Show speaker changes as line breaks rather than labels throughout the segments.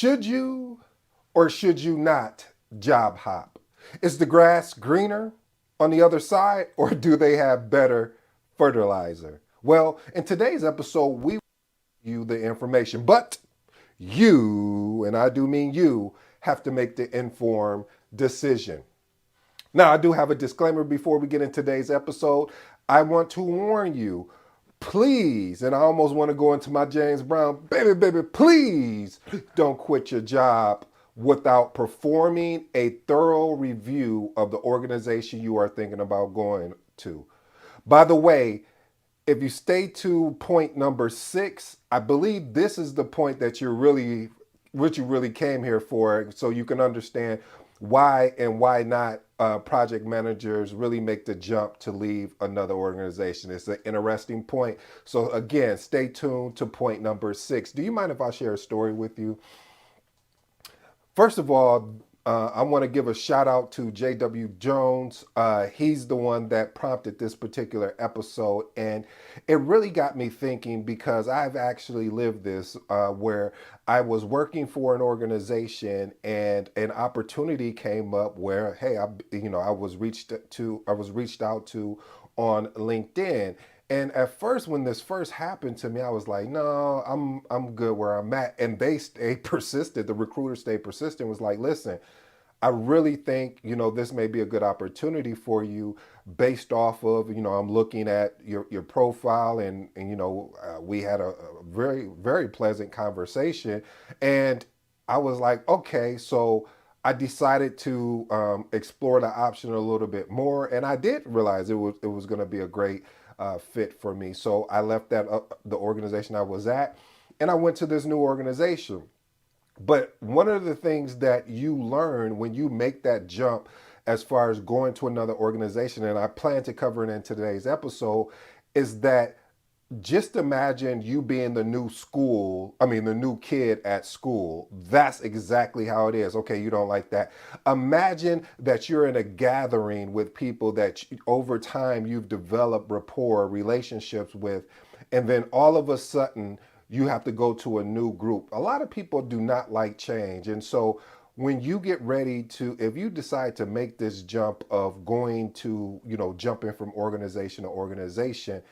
Should you or should you not job hop? Is the grass greener on the other side, or do they have better fertilizer? Well, in today's episode, we you the information, but you, and I do mean you, have to make the informed decision. Now, I do have a disclaimer before we get into today's episode. I want to warn you, please, and I almost want to go into my James Brown, baby, please don't quit your job without performing a thorough review of the organization you are thinking about going to. By the way, if you stay to point number 6, I believe this is the point that you're really, what you really came here for, so you can understand why and why not project managers really make the jump to leave another organization. It's an interesting point. So again, stay tuned to point number 6. Do you mind if I share a story with you? First of all, I want to give a shout out to J.W. Jones. He's the one that prompted this particular episode. And it really got me thinking because I've actually lived this where I was working for an organization and an opportunity came up where, hey, I was reached out to on LinkedIn. And at first, when this first happened to me, I was like, "No, I'm good where I'm at." And they stayed persistent. The recruiter stayed persistent. Was like, "Listen, I really think this may be a good opportunity for you, based off of I'm looking at your profile and we had a very very pleasant conversation, and I was like, okay, so." I decided to explore the option a little bit more, and I did realize it was going to be a great fit for me. So I left that the organization I was at, and I went to this new organization. But one of the things that you learn when you make that jump, as far as going to another organization, and I plan to cover it in today's episode, is that just imagine you being the new kid at school. That's exactly how it is. Okay, you don't like that. Imagine that you're in a gathering with people that over time you've developed rapport, relationships with, and then all of a sudden you have to go to a new group. A lot of people do not like change. And so when you get ready to, if you decide to make this jump of going to, jumping from organization to organization,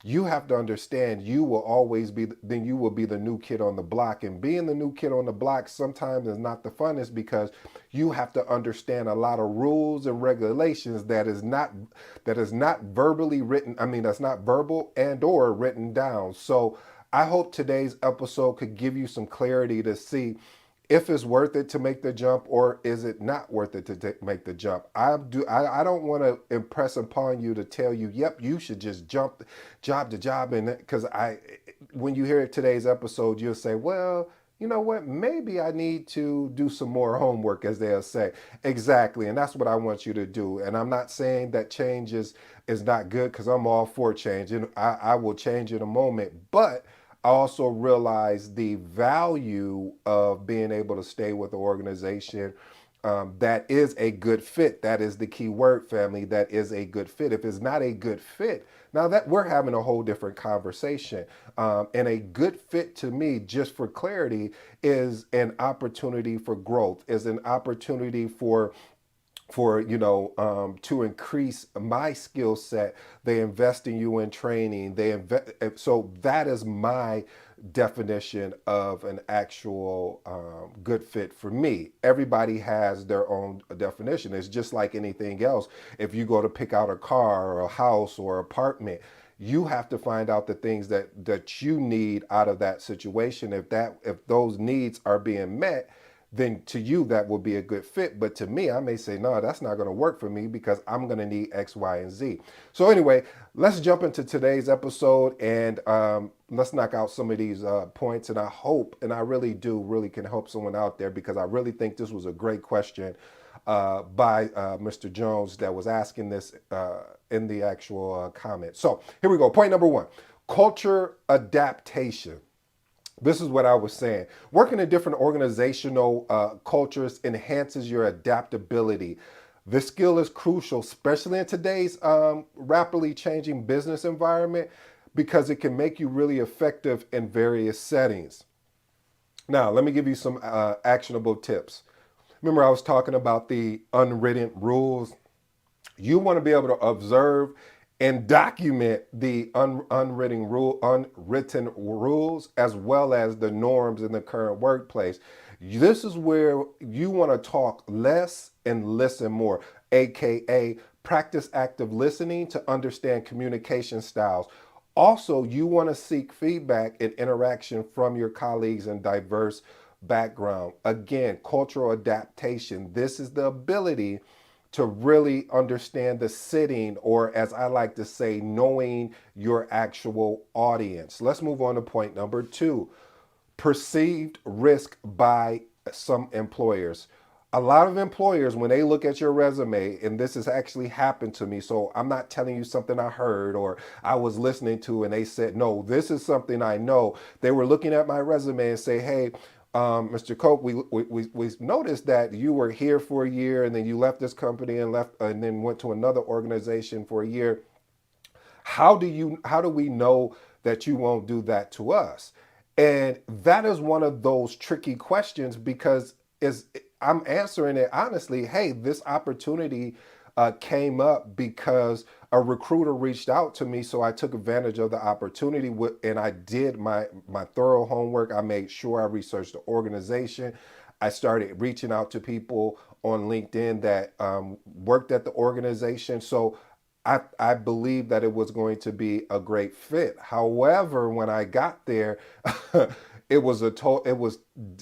you have to understand you will always be, then you will be the new kid on the block. And being the new kid on the block sometimes is not the funnest because you have to understand a lot of rules and regulations that is not verbally written. I mean, that's not verbal and or written down. So I hope today's episode could give you some clarity to see if it's worth it to make the jump or is it not worth it to make the jump. I don't want to impress upon you to tell you, yep, you should just jump job to job, and because when you hear today's episode, you'll say, well, you know what, maybe I need to do some more homework, as they'll say. Exactly, and that's what I want you to do. And I'm not saying that change is not good, because I'm all for change, and I will change in a moment, but I also realize the value of being able to stay with the organization that is a good fit. That is the key word, family. That is a good fit. If it's not a good fit, now that we're having a whole different conversation. And a good fit to me, just for clarity, is an opportunity for growth, is an opportunity to increase my skill set. They invest in you in training. So that is my definition of an actual good fit for me. Everybody has their own definition. It's just like anything else. If you go to pick out a car or a house or apartment, you have to find out the things that you need out of that situation. If those needs are being met, then to you that will be a good fit. But to me, I may say, no, that's not going to work for me because I'm going to need X, Y, and Z. So anyway, let's jump into today's episode and let's knock out some of these points. And I hope, and I really do, really can help someone out there, because I really think this was a great question by Mr. Jones that was asking this in the actual comment. So here we go. Point number 1, culture adaptation. This is what I was saying. Working in different organizational cultures enhances your adaptability. This skill is crucial, especially in today's rapidly changing business environment, because it can make you really effective in various settings. Now, let me give you some actionable tips. Remember, I was talking about the unwritten rules. You want to be able to observe and document the unwritten rules as well as the norms in the current workplace. This is where you want to talk less and listen more, aka practice active listening to understand communication styles. Also, you want to seek feedback and interaction from your colleagues in diverse background. Again, cultural adaptation. This is the ability to really understand the sitting, or as I like to say, knowing your actual audience. Let's move on to point number two: perceived risk by some employers. A lot of employers, when they look at your resume, and this has actually happened to me, so I'm not telling you something I heard or I was listening to and they said, no, this is something I know. They were looking at my resume and say, hey, Mr. Cope, we noticed that you were here for a year and then you left this company and left and then went to another organization for a year. How do we know that you won't do that to us? And that is one of those tricky questions because is I'm answering it honestly. Hey, this opportunity came up because a recruiter reached out to me, so I took advantage of the opportunity and I did my thorough homework. I made sure I researched the organization. I started reaching out to people on LinkedIn that worked at the organization. So I believed that it was going to be a great fit. However, when I got there, it was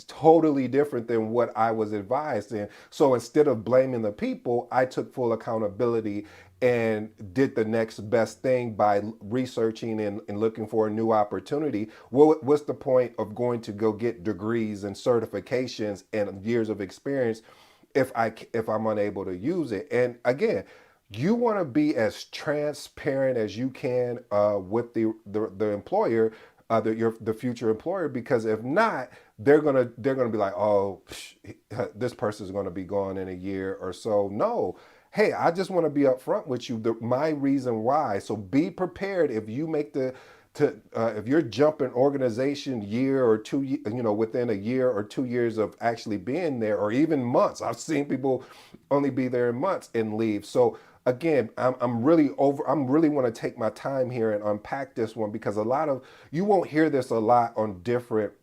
totally different than what I was advised in. So instead of blaming the people, I took full accountability and did the next best thing by researching and looking for a new opportunity. What's the point of going to go get degrees and certifications and years of experience if I'm unable to use it? And again, you want to be as transparent as you can with the employer, the future employer, because if not, they're gonna be like, oh, this person's gonna be gone in a year or so. No, hey, I just want to be upfront with you. My reason why. So be prepared if you make the to if you're jumping organization year or two, within a year or 2 years of actually being there, or even months. I've seen people only be there in months and leave. So again, I'm really over. I'm really want to take my time here and unpack this one because a lot of you won't hear this a lot on different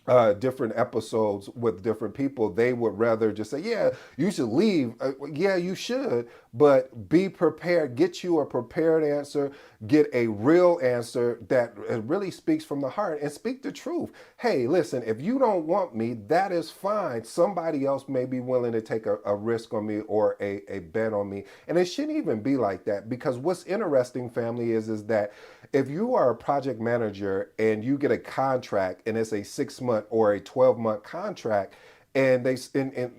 episodes with different people. They would rather just say, yeah, you should leave. Yeah, you should, but be prepared. Get you a prepared answer. Get a real answer that really speaks from the heart and speak the truth. Hey, listen, if you don't want me, that is fine. Somebody else may be willing to take a risk on me or a bet on me. And it shouldn't even be like that, because what's interesting, family, is that if you are a project manager and you get a contract and it's a 6 month or a 12-month contract, and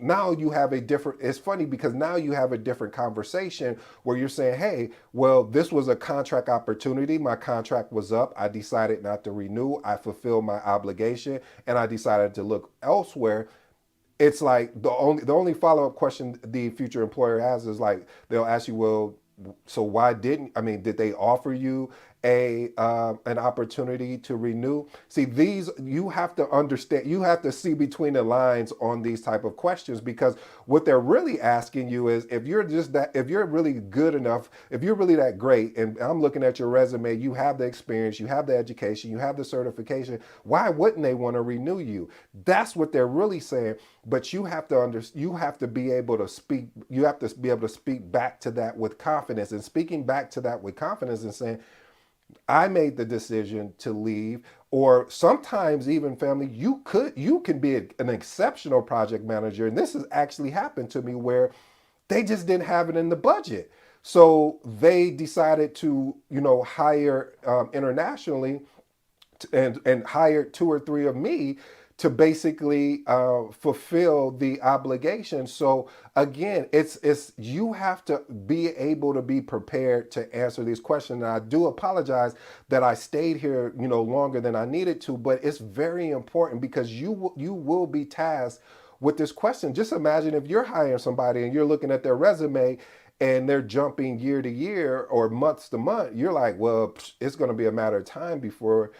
now you have a different, it's funny because now you have a different conversation where you're saying, hey, well, this was a contract opportunity. My contract was up. I decided not to renew. I fulfilled my obligation and I decided to look elsewhere. It's like the only follow-up question the future employer has is like, they'll ask you, well, so why didn't, I mean, did they offer you a an opportunity to renew? See, these, you have to understand, you have to see between the lines on these type of questions, because what they're really asking you is, if you're really good enough, if you're really that great, and I'm looking at your resume, you have the experience, you have the education, you have the certification, why wouldn't they want to renew you? That's what they're really saying. But you have to be able to speak, you have to be able to speak back to that with confidence. And speaking back to that with confidence and saying, I made the decision to leave. Or sometimes, even, family, you can be an exceptional project manager, and this has actually happened to me, where they just didn't have it in the budget, so they decided to hire internationally, and hired two or three of me to basically fulfill the obligation. So again, it's you have to be able to be prepared to answer these questions. And I do apologize that I stayed here, longer than I needed to, but it's very important, because you will be tasked with this question. Just imagine if you're hiring somebody and you're looking at their resume and they're jumping year to year or months to month. You're like, well, it's going to be a matter of time before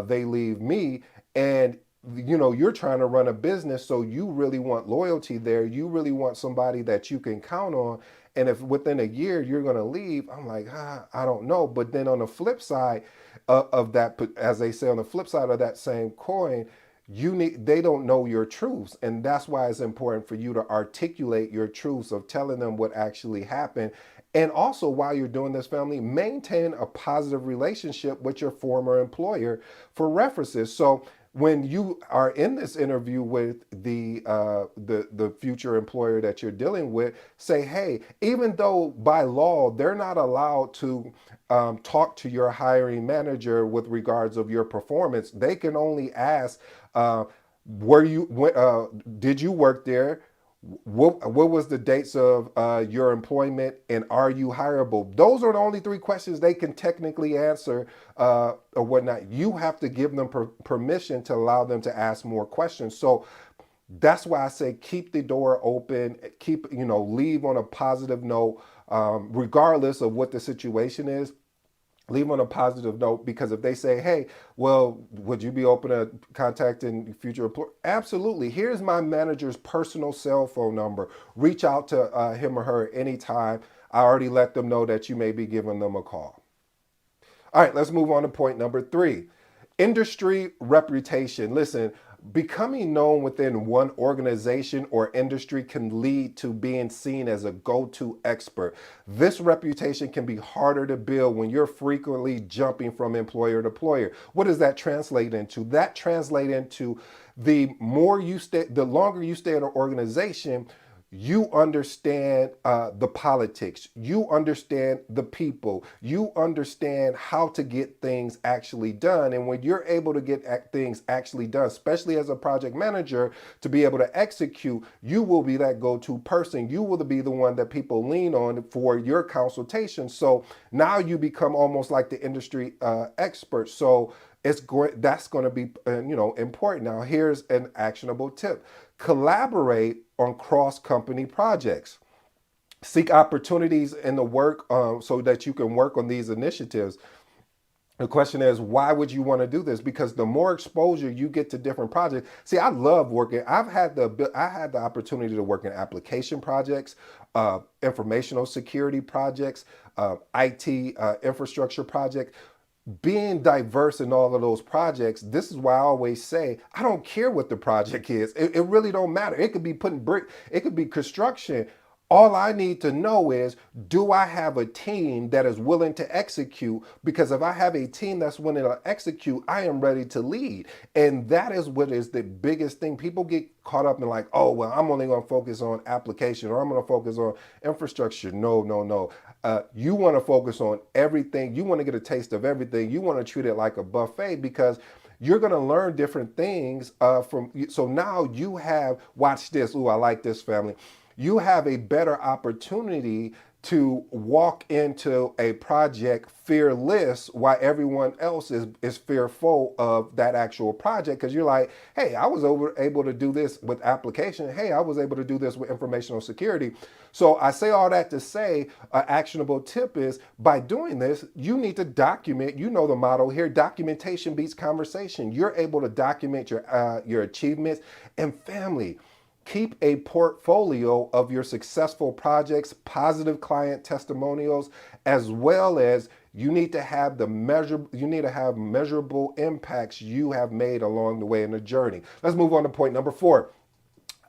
they leave me. And you're trying to run a business, so you really want loyalty there. You really want somebody that you can count on. And if within a year you're going to leave, I'm like, I don't know. But then on the flip side of that, as they say, on the flip side of that same coin, they don't know your truths, and that's why it's important for you to articulate your truths of telling them what actually happened. And also, while you're doing this, family, maintain a positive relationship with your former employer for references. So when you are in this interview with the future employer that you're dealing with, say, hey, even though by law they're not allowed to talk to your hiring manager with regards of your performance, they can only ask, were you did you work there? What was the dates of your employment, and are you hireable? Those are the only three questions they can technically answer, or whatnot. You have to give them permission to allow them to ask more questions. So that's why I say keep the door open, leave on a positive note, regardless of what the situation is. Leave on a positive note, because if they say, hey, well, would you be open to contacting future employees? Absolutely. Here's my manager's personal cell phone number. Reach out to him or her anytime. I already let them know that you may be giving them a call. All right, let's move on to point number 3. Industry reputation. Listen, becoming known within one organization or industry can lead to being seen as a go-to expert. This reputation can be harder to build when you're frequently jumping from employer to employer. What does that translate into? That translates into the longer you stay in an organization, you understand the politics, you understand the people, you understand how to get things actually done. And when you're able to get things actually done, especially as a project manager, to be able to execute, you will be that go-to person. You will be the one that people lean on for your consultation. So now you become almost like the industry expert. So that's going to be important. Now here's an actionable tip: collaborate on cross-company projects. Seek opportunities in the work, so that you can work on these initiatives. The question is, why would you want to do this? Because the more exposure you get to different projects. See, I love working. I had the opportunity to work in application projects, informational security projects, IT infrastructure projects. Being diverse in all of those projects, this is why I always say I don't care what the project is. It really don't matter. It could be putting brick, it could be construction. All I need to know is, do I have a team that is willing to execute? Because if I have a team that's willing to execute, I am ready to lead. And that is what is the biggest thing. People get caught up in like, oh, well, I'm only going to focus on application, or I'm going to focus on infrastructure. No, no, no. You want to focus on everything. You want to get a taste of everything. You want to treat it like a buffet, because you're going to learn different things from. So now you have, watch this. Ooh, I like this, family. You have a better opportunity to walk into a project fearless, while everyone else is fearful of that actual project. Because you're like, hey, I was able to do this with application. Hey, I was able to do this with informational security. So I say all that to say, an actionable tip is, by doing this, you need to document. You know the motto here: documentation beats conversation. You're able to document your achievements. And family, keep a portfolio of your successful projects, positive client testimonials, as well as you need to have measurable impacts you have made along the way in the journey. Let's move on to point number 4.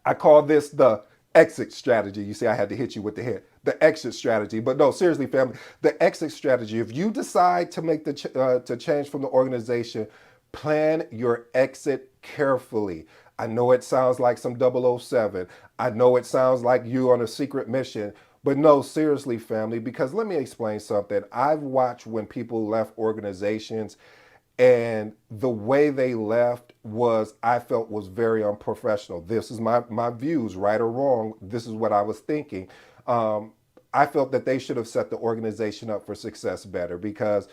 I call this the exit strategy. You see, I had to hit you with the hit. The exit strategy. But no, seriously, family, the exit strategy. If you decide to make to change from the organization, plan your exit carefully. I know it sounds like some 007. I know it sounds like you on a secret mission. But no, seriously, family, because let me explain something. I've watched when people left organizations, and the way they left I felt was very unprofessional. This is my views, right or wrong. This is what I was thinking. I felt that they should have set the organization up for success better, because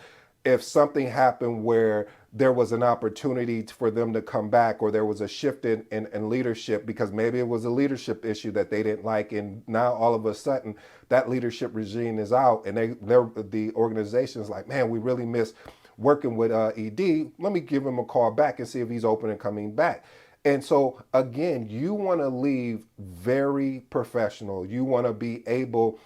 if something happened where there was an opportunity for them to come back, or there was a shift in leadership, because maybe it was a leadership issue that they didn't like, and now all of a sudden that leadership regime is out, and the organization is like, man, we really miss working with ED. Let me give him a call back and see if he's open and coming back. And so, again, you want to leave very professional. You want to be able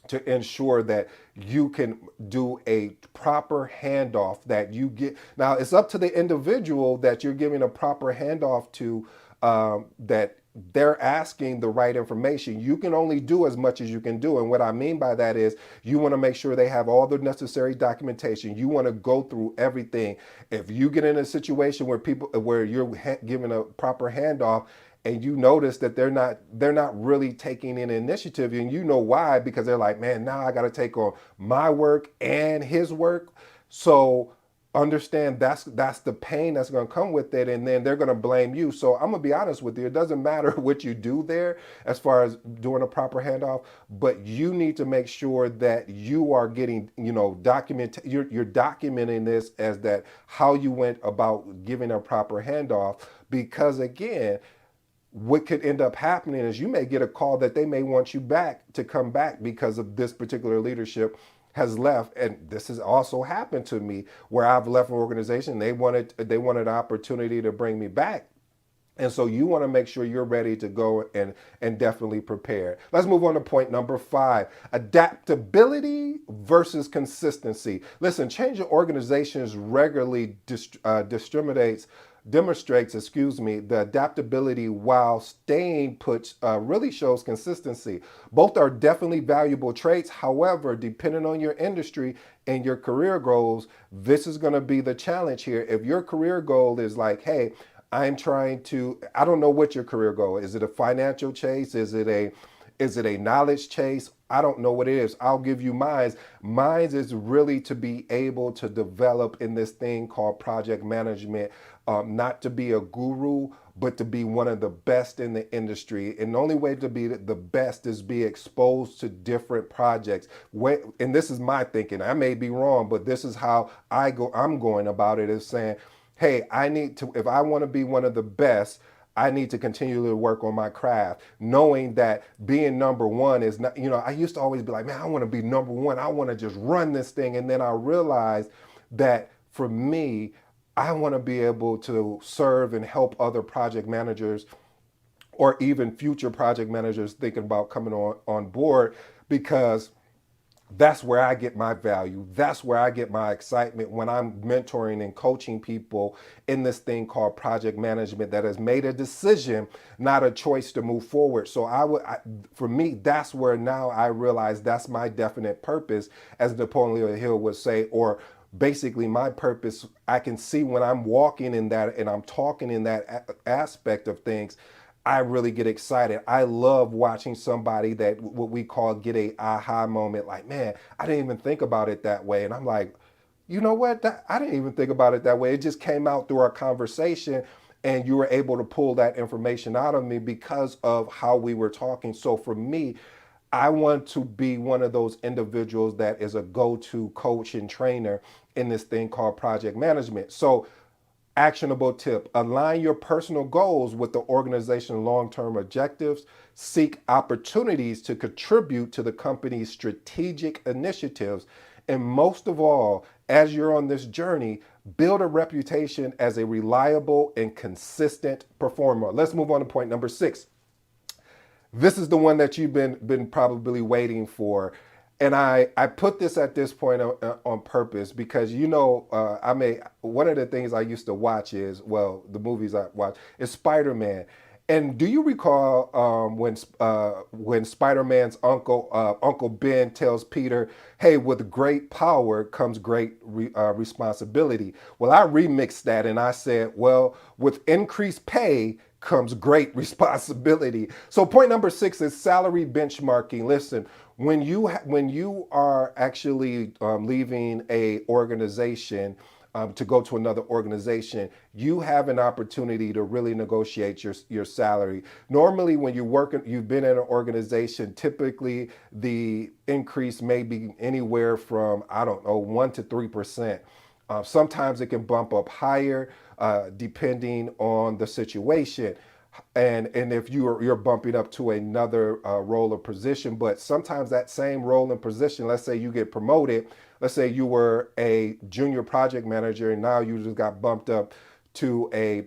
to ensure that you can do a proper handoff that you get. Now, it's up to the individual that you're giving a proper handoff to, that they're asking the right information. You can only do as much as you can do. And what I mean by that is you want to make sure they have all the necessary documentation. You want to go through everything. If you get in a situation where you're giving a proper handoff and you notice that they're not really taking an initiative, and you know why, because they're like, man, now I got to take on my work and his work. So understand that's the pain that's going to come with it, and then they're going to blame you. So I'm going to be honest with you, it doesn't matter what you do there as far as doing a proper handoff, but you need to make sure that you are getting, you're documenting this as that how you went about giving a proper handoff, because again, what could end up happening is you may get a call that they may want you back to come back because of this particular leadership has left. And this has also happened to me where I've left an organization. They wanted an opportunity to bring me back. And so you want to make sure you're ready to go and definitely prepare. Let's move on to point number 5, adaptability versus consistency. Listen, change your organizations regularly demonstrates, the adaptability, while staying put really shows consistency. Both are definitely valuable traits. However, depending on your industry and your career goals, this is going to be the challenge here. If your career goal is like, hey, I don't know what your career goal is. Is it a financial chase? Is it a knowledge chase? I don't know what it is. I'll give you mine. Mine is really to be able to develop in this thing called project management, not to be a guru, but to be one of the best in the industry. And the only way to be the best is be exposed to different projects. And this is my thinking. I may be wrong, but this is how I'm going about it, is saying, hey, if I want to be one of the best, I need to continually work on my craft, knowing that being number one is not, I used to always be like, man, I want to be number one. I want to just run this thing. And then I realized that for me, I want to be able to serve and help other project managers or even future project managers thinking about coming on board, because that's where I get my value. That's where I get my excitement when I'm mentoring and coaching people in this thing called project management that has made a decision, not a choice, to move forward. So for me, that's where now I realize that's my definite purpose, as Napoleon Hill would say, or basically my purpose. I can see when I'm walking in that and I'm talking in that aspect of things, I really get excited. I love watching somebody that what we call get a aha moment, like, man, I didn't even think about it that way. And I'm like, you know what? I didn't even think about it that way. It just came out through our conversation, and you were able to pull that information out of me because of how we were talking. So for me, I want to be one of those individuals that is a go-to coach and trainer in this thing called project management. So actionable tip: align your personal goals with the organization's long-term objectives. Seek opportunities to contribute to the company's strategic initiatives. And most of all, as you're on this journey, build a reputation as a reliable and consistent performer. Let's move on to point number 6. This is the one that you've been probably waiting for. And I put this at this point on purpose, because one of the things I used to watch is, well, the movies I watch is Spider-Man. And do you recall when Spider-Man's Uncle Ben tells Peter, "Hey, with great power comes great responsibility." Well, I remixed that and I said, "Well, with increased pay comes great responsibility." So point number 6 is salary benchmarking. Listen, when you are actually leaving a organization to go to another organization, you have an opportunity to really negotiate your salary. Normally, when you've been in an organization, typically the increase may be anywhere from, I don't know, 1 to 3%. Sometimes it can bump up higher, depending on the situation. And if you're bumping up to another role or position, but sometimes that same role and position, let's say you get promoted, let's say you were a junior project manager and now you just got bumped up to a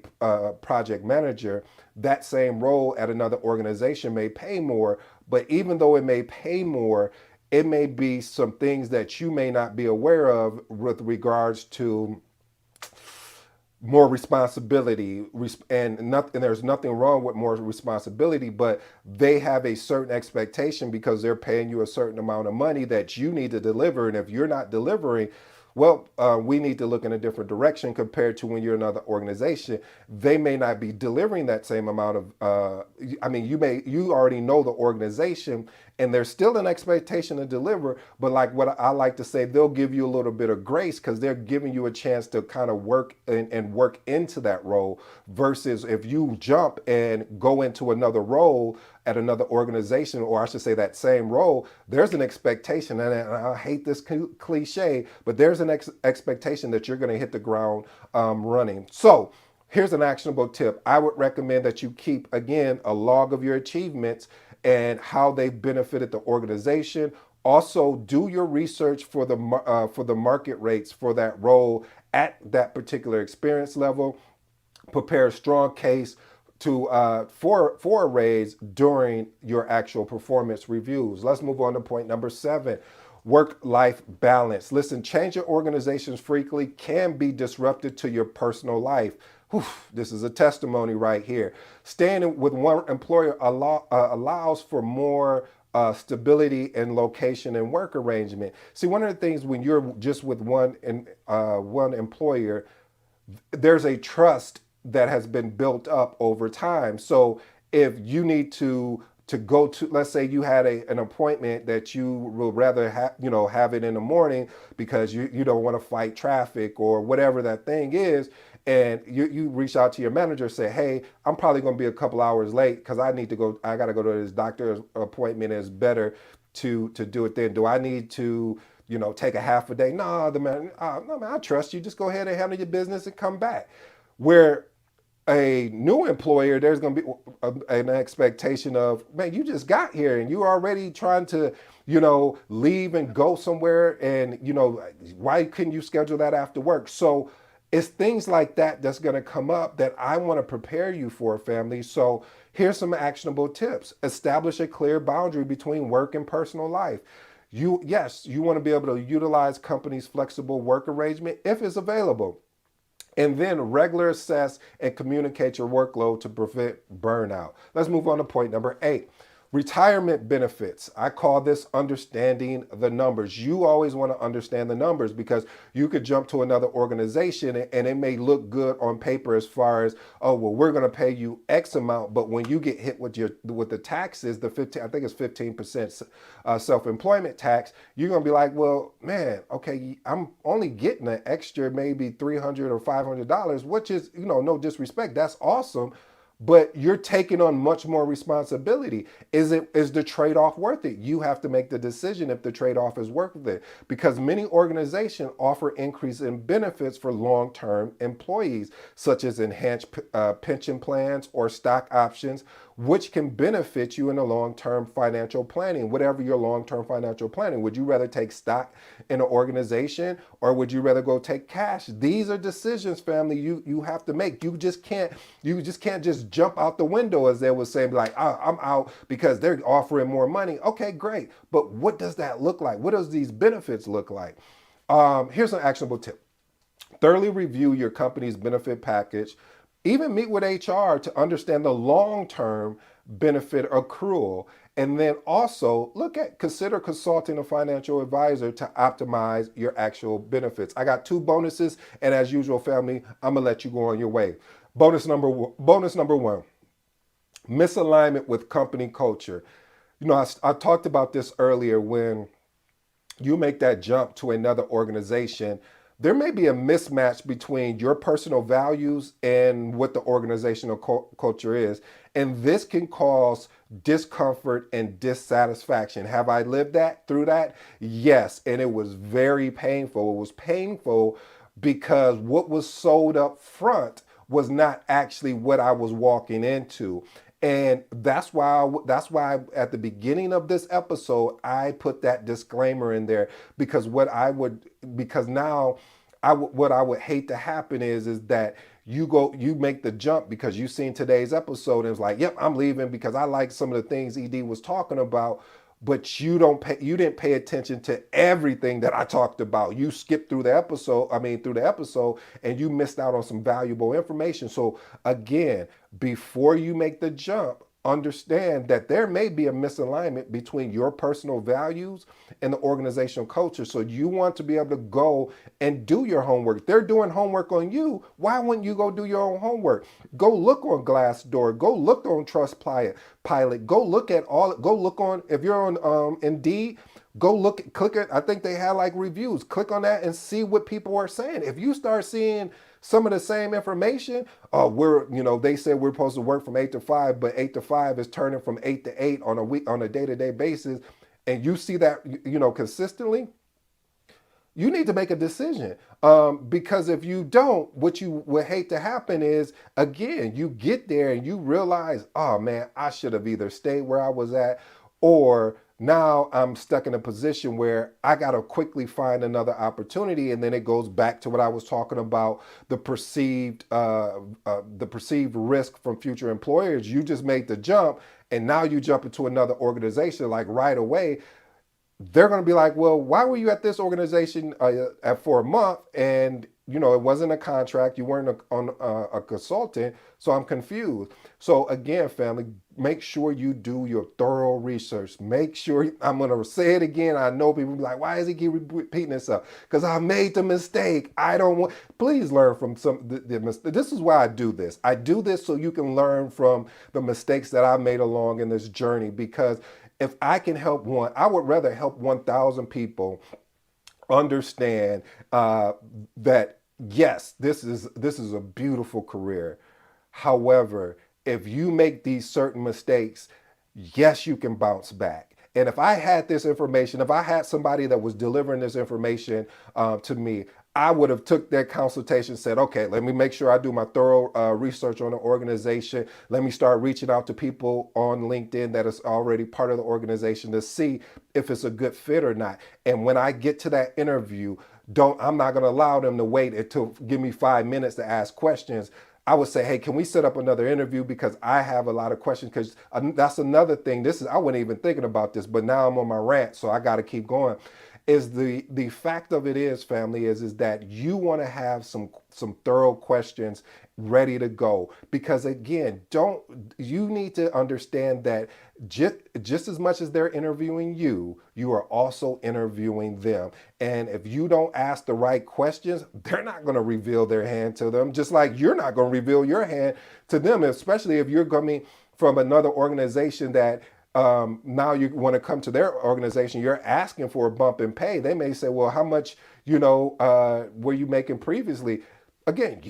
project manager. That same role at another organization may pay more, but even though it may pay more, it may be some things that you may not be aware of with regards to more responsibility, and there's nothing wrong with more responsibility, but they have a certain expectation because they're paying you a certain amount of money that you need to deliver, and if you're not delivering, well, we need to look in a different direction compared to when you're another organization. They may not be delivering that same amount of. You already know the organization, and there's still an expectation to deliver. But like what I like to say, they'll give you a little bit of grace because they're giving you a chance to kind of work and work into that role. Versus if you jump and go into another role at another organization, or I should say that same role, there's an expectation, and I hate this cliche, but there's an expectation that you're going to hit the ground running. So here's an actionable tip. I would recommend that you keep, again, a log of your achievements and how they've benefited the organization. Also, do your research for the market rates for that role at that particular experience level. Prepare a strong case to for a raise during your actual performance reviews. Let's move on to point number 7. Work-life balance. Listen, change your organizations frequently can be disruptive to your personal life. Whew, this is a testimony right here. Staying with one employer allows for more stability in location and work arrangement. See, one of the things when you're just with one employer, there's a trust that has been built up over time. So if you need to go to, let's say you had an appointment that you would rather have it in the morning because you don't want to fight traffic or whatever that thing is, and you reach out to your manager, say, hey, I'm probably going to be a couple hours late because I got to go to this doctor's appointment. It's better to do it then. Do I need to take a half a day? No, no, man, I trust you. Just go ahead and handle your business and come back. Where a new employer, there's going to be an expectation of, man, you just got here and you're already trying to, leave and go somewhere. And, why couldn't you schedule that after work? So it's things like that that's going to come up that I want to prepare you for, family. So here's some actionable tips. Establish a clear boundary between work and personal life. You want to be able to utilize companies' flexible work arrangement if it's available. And then regular assess and communicate your workload to prevent burnout. Let's move on to point number 8. Retirement benefits. I call this understanding the numbers. You always want to understand the numbers because you could jump to another organization and it may look good on paper as far as, oh, well, we're going to pay you X amount. But when you get hit with the taxes, I think it's 15% self-employment tax, you're going to be like, well, man, okay, I'm only getting an extra maybe $300 or $500, which is, no disrespect. That's awesome. But you're taking on much more responsibility. Is the trade-off worth it? You have to make the decision if the trade-off is worth it, because many organizations offer increase in benefits for long-term employees, such as enhanced pension plans or stock options, which can benefit you in the long-term financial planning, whatever your long-term financial planning. Would you rather take stock in an organization or would you rather go take cash? These are decisions, family, you have to make. You just can't just jump out the window, as they would say, like, oh, I'm out because they're offering more money. Okay, great. But what does that look like? What does these benefits look like? Here's an actionable tip. Thoroughly review your company's benefit package. Even meet with HR to understand the long-term benefit accrual. And then also consider consulting a financial advisor to optimize your actual benefits. I got 2 bonuses, and as usual, family, I'm gonna let you go on your way. Bonus number 1, misalignment with company culture. I talked about this earlier. When you make that jump to another organization, there may be a mismatch between your personal values and what the organizational culture is. And this can cause discomfort and dissatisfaction. Have I lived through that? Yes. And it was very painful. It was painful because what was sold up front was not actually what I was walking into. And that's why at the beginning of this episode I put that disclaimer in there, because because now what I would hate to happen is that you make the jump because you seen today's episode and it's like, yep, I'm leaving because I like some of the things ED was talking about, but you didn't pay attention to everything that I talked about. You skipped through the episode, and you missed out on some valuable information. So again, before you make the jump, understand that there may be a misalignment between your personal values and the organizational culture. So you want to be able to go and do your homework. They're doing homework on you. Why wouldn't you go do your own homework? Go look on Glassdoor. Go look on Trustpilot. Go look on, if you're on Indeed, click it. I think they have like reviews. Click on that and see what people are saying. If you start seeing some of the same information, they said we're supposed to work from 8 to 5, but 8 to 5 is turning from 8 to 8 on a day-to-day basis, and you see that, consistently, you need to make a decision. Because if you don't, what you would hate to happen is, again, you get there and you realize, oh man, I should have either stayed where I was at, or now I'm stuck in a position where I got to quickly find another opportunity. And then it goes back to what I was talking about, the perceived risk from future employers. You just made the jump, and now you jump into another organization like right away. They're going to be like, well, why were you at this organization for a month, and it wasn't a contract, you weren't a consultant, so I'm confused. So again, family, make sure you do your thorough research. Make sure, I'm going to say it again, I know people be like, why does he keep repeating himself? Because I made the mistake. I don't want, please learn from this is why I do this so you can learn from the mistakes that I made along in this journey. Because if I can help one, I would rather help 1,000 people understand that yes, this is a beautiful career. However, if you make these certain mistakes, yes, you can bounce back. And if I had this information, if I had somebody that was delivering this information to me, I would have took that consultation, said, okay, let me make sure I do my thorough research on the organization. Let me start reaching out to people on LinkedIn that is already part of the organization to see if it's a good fit or not. And when I get to that interview, I'm not going to allow them to wait until give me 5 minutes to ask questions. I would say, hey, can we set up another interview, because I have a lot of questions. Because that's another thing. I wasn't even thinking about this, but now I'm on my rant, so I got to keep going. Is the fact of it is, family, is that you want to have some thorough questions ready to go. Because again, you need to understand that just as much as they're interviewing you, you are also interviewing them. And if you don't ask the right questions, they're not going to reveal their hand to them, just like you're not going to reveal your hand to them, especially if you're coming from another organization that now you want to come to their organization, you're asking for a bump in pay. They may say, well, how much, were you making previously? Again,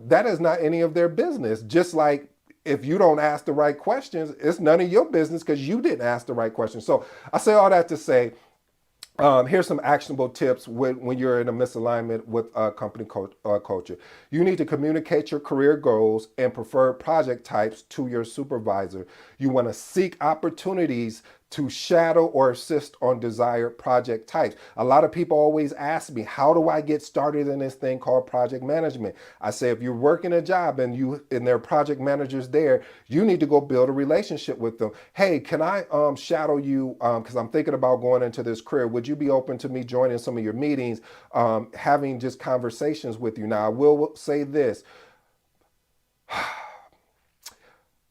that is not any of their business. Just like if you don't ask the right questions, it's none of your business because you didn't ask the right questions. So I say all that to say, here's some actionable tips when you're in a misalignment with company culture. You need to communicate your career goals and preferred project types to your supervisor. You want to seek opportunities to shadow or assist on desired project types. A lot of people always ask me, how do I get started in this thing called project management? I say, if you're working a job and there are project managers there, you need to go build a relationship with them. Hey, can I shadow you, because I'm thinking about going into this career. Would you be open to me joining some of your meetings, having just conversations with you? Now, I will say this.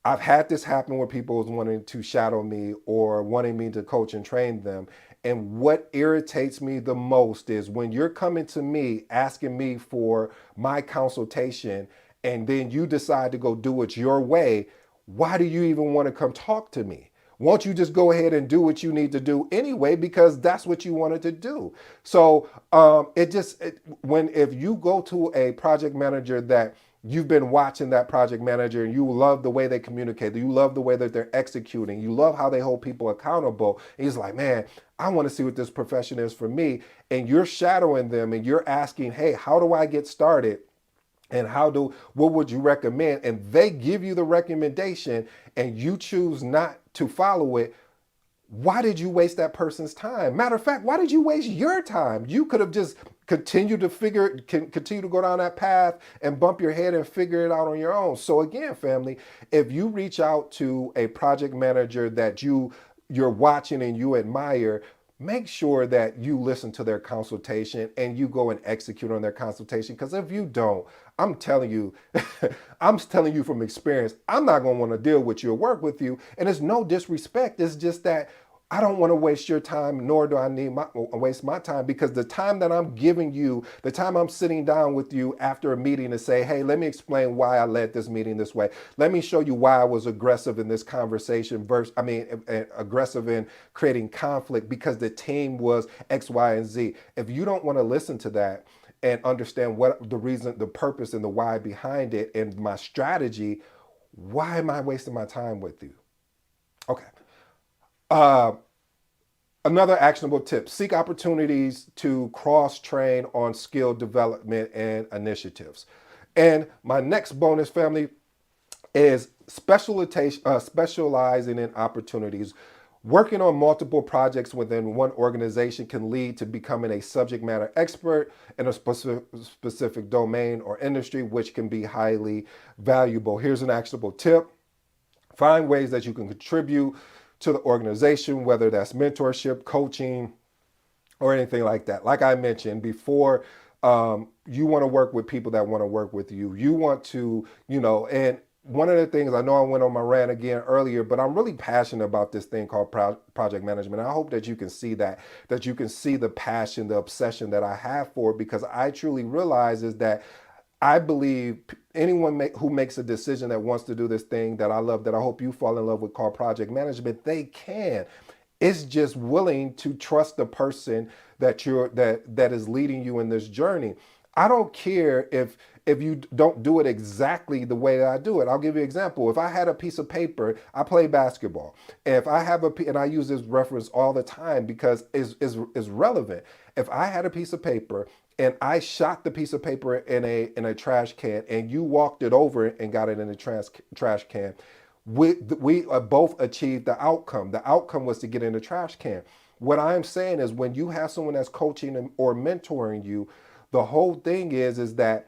I've had this happen where people was wanting to shadow me or wanting me to coach and train them. And what irritates me the most is when you're coming to me asking me for my consultation, and then you decide to go do it your way. Why do you even want to come talk to me? Won't you just go ahead and do what you need to do anyway, because that's what you wanted to do? So if you go to a project manager that you've been watching that project manager and you love the way they communicate, you love the way that they're executing, you love how they hold people accountable, and he's like, man, I want to see what this profession is for me. And you're shadowing them and you're asking, hey, how do I get started? and what would you recommend, and they give you the recommendation and you choose not to follow it, why did you waste that person's time? Matter of fact, why did you waste your time? You could have just continue to go down that path and bump your head and figure it out on your own. So again, family, if you reach out to a project manager that you're watching and you admire, make sure that you listen to their consultation and you go and execute on their consultation. Because if you don't, I'm telling you, I'm telling you from experience, I'm not going to want to deal with you or work with you. And it's no disrespect. It's just that I don't want to waste your time, nor do I need waste my time, because the time that I'm giving you, the time I'm sitting down with you after a meeting to say, hey, let me explain why I led this meeting this way. Let me show you why I was aggressive in this conversation aggressive in creating conflict because the team was X, Y, and Z. If you don't want to listen to that and understand what the reason, the purpose, and the why behind it and my strategy, why am I wasting my time with you? Okay. Uh, Another actionable tip: seek opportunities to cross train on skill development and initiatives. And my next bonus, family, is specializing in opportunities. Working on multiple projects within one organization can lead to becoming a subject matter expert in a specific domain or industry, which can be highly valuable. Here's an actionable tip: find ways that you can contribute to the organization, whether that's mentorship, coaching, or anything like that. Like I mentioned before, you want to work with people that want to work with you. You want to, and one of the things, I know I went on my rant again earlier, but I'm really passionate about this thing called project management. I hope that you can see that you can see the passion, the obsession that I have for it, because I truly realize is that I believe anyone who makes a decision that wants to do this thing that I love, that I hope you fall in love with, called project management, they can. It's just willing to trust the person that is leading you in this journey. I don't care if you don't do it exactly the way that I do it. I'll give you an example. If I had a piece of paper, I play basketball. If I have and I use this reference all the time because it's relevant. If I had a piece of paper and I shot the piece of paper in a trash can, and you walked it over and got it in the trash can, we both achieved the outcome. The outcome was to get in the trash can. What I'm saying is, when you have someone that's coaching or mentoring you, the whole thing is that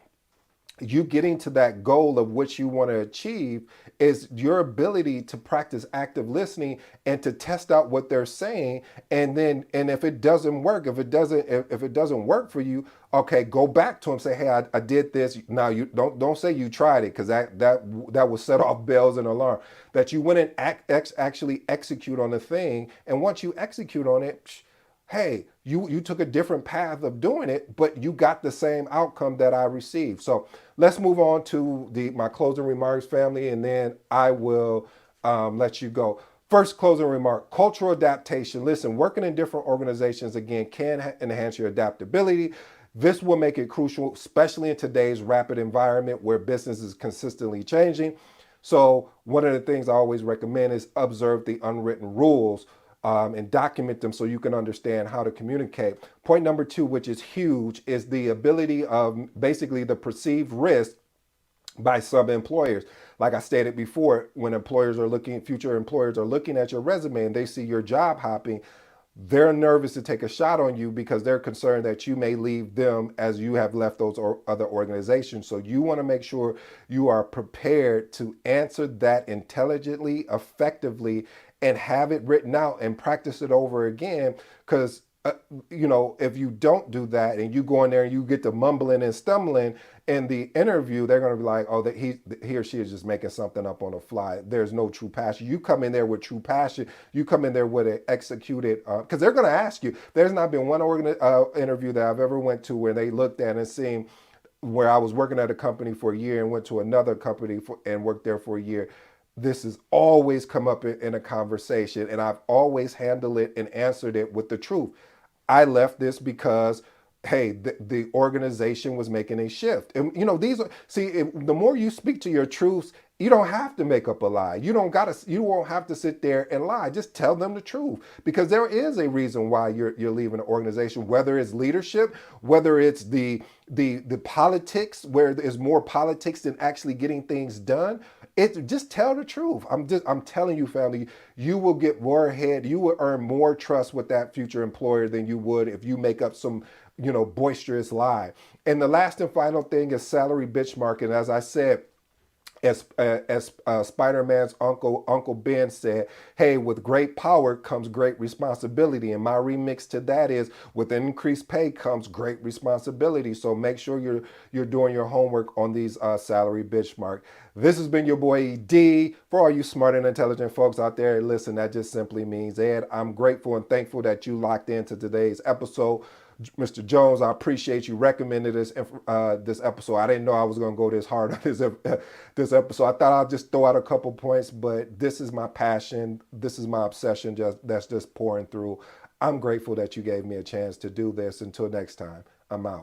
you getting to that goal of what you want to achieve is your ability to practice active listening and to test out what they're saying. And if it doesn't work, if it doesn't work for you, okay, go back to them, say, hey, I did this. Now you don't say you tried it, because that will set off bells and alarm. That you went and actually execute on the thing, and once you execute on it, hey, you took a different path of doing it, but you got the same outcome that I received. So let's move on to my closing remarks, family, and then I will let you go. First closing remark: cultural adaptation. Listen, working in different organizations, again, can enhance your adaptability. This will make it crucial, especially in today's rapid environment where business is consistently changing. So one of the things I always recommend is observe the unwritten rules, and document them so you can understand how to communicate. Point number 2, which is huge, is the ability of basically the perceived risk by some employers. Like I stated before, when future employers are looking at your resume and they see your job hopping, they're nervous to take a shot on you because they're concerned that you may leave them as you have left those other organizations. So you want to make sure you are prepared to answer that intelligently, effectively, and have it written out and practice it over again. Because if you don't do that and you go in there and you get to mumbling and stumbling in the interview, they're going to be like, oh, that he or she is just making something up on the fly. There's no true passion. You come in there with true passion. You come in there with it executed, because they're going to ask you. There's not been one interview that I've ever went to where they looked at and seen where I was working at a company for a year and went to another company and worked there for a year. This has always come up in a conversation, and I've always handled it and answered it with the truth. I left this because, hey, the organization was making a shift. And, the more you speak to your truths You don't have to make up a lie. You won't have to sit there and lie. Just tell them the truth, because there is a reason why you're leaving an organization, whether it's leadership, whether it's the politics, where there's more politics than actually getting things done. It just tell the truth. I'm telling you, family, you will get more ahead. You will earn more trust with that future employer than you would if you make up some, boisterous lie. And the last and final thing is salary benchmarking. As I said, as Spider-Man's Uncle Ben said, "Hey, with great power comes great responsibility." And my remix to that is, with increased pay comes great responsibility. So make sure you're doing your homework on these salary benchmark. This has been your boy D. For all you smart and intelligent folks out there, listen, that just simply means Ed. I'm grateful and thankful that you locked into today's episode. Mr. Jones, I appreciate you recommending this episode. I didn't know I was going to go this hard on this episode. I thought I'd just throw out a couple points, but this is my passion. This is my obsession. That's just pouring through. I'm grateful that you gave me a chance to do this. Until next time, I'm out.